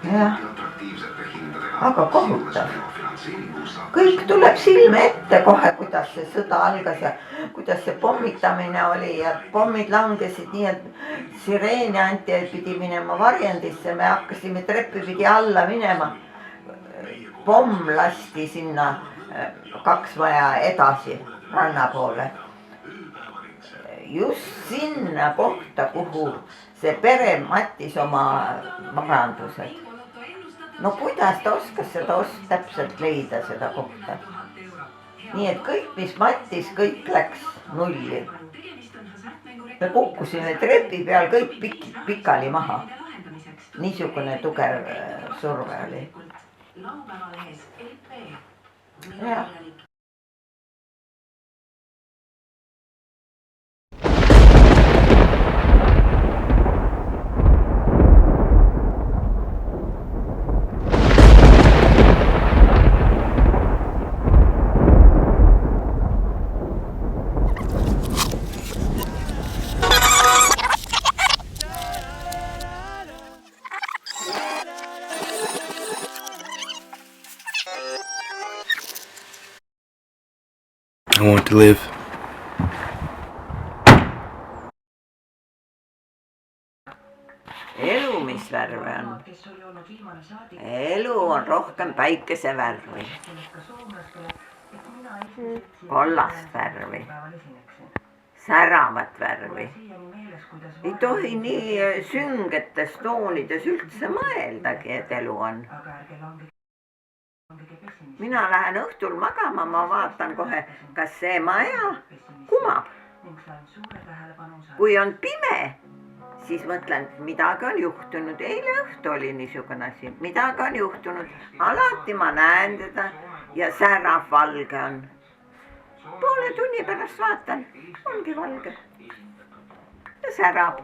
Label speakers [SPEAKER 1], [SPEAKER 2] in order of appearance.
[SPEAKER 1] jah, aga kohutav. Kõik tuleb silme ette kohe, kuidas see sõda algas ja kuidas see pommitamine oli ja pommid langesid nii, et sireeni anti, et pidi minema varjendisse, me hakkasime treppi pidi alla minema. Pomm lasti sinna 2 maja edasi ranna poole. Just sinna kohta, kuhu see pere mattis oma marandused. No kuidas ta oskas seda täpselt leida, seda kohta? Nii et kõik, mis mattis, kõik läks nulli. Me kukkusime trepi peal kõik pikali maha. Niisugune tugev surve oli. Jah.
[SPEAKER 2] I want to live.
[SPEAKER 1] Elu, mis värve on? Elu on rohkem päikesevärvi. Kollast värvi. Säravat värvi. Ei tohi nii süngetes toonides üldse mõeldagi, et elu on. Mina lähen õhtul magama, ma vaatan kohe, kas see maja kumab. Kui on pime, siis mõtlen, midagi on juhtunud. Eile õhtu oli niisugune asi, midagi on juhtunud. Alati ma näen teda ja särav valge on. Poole tunni pärast vaatan, ongi valge. Ja särab.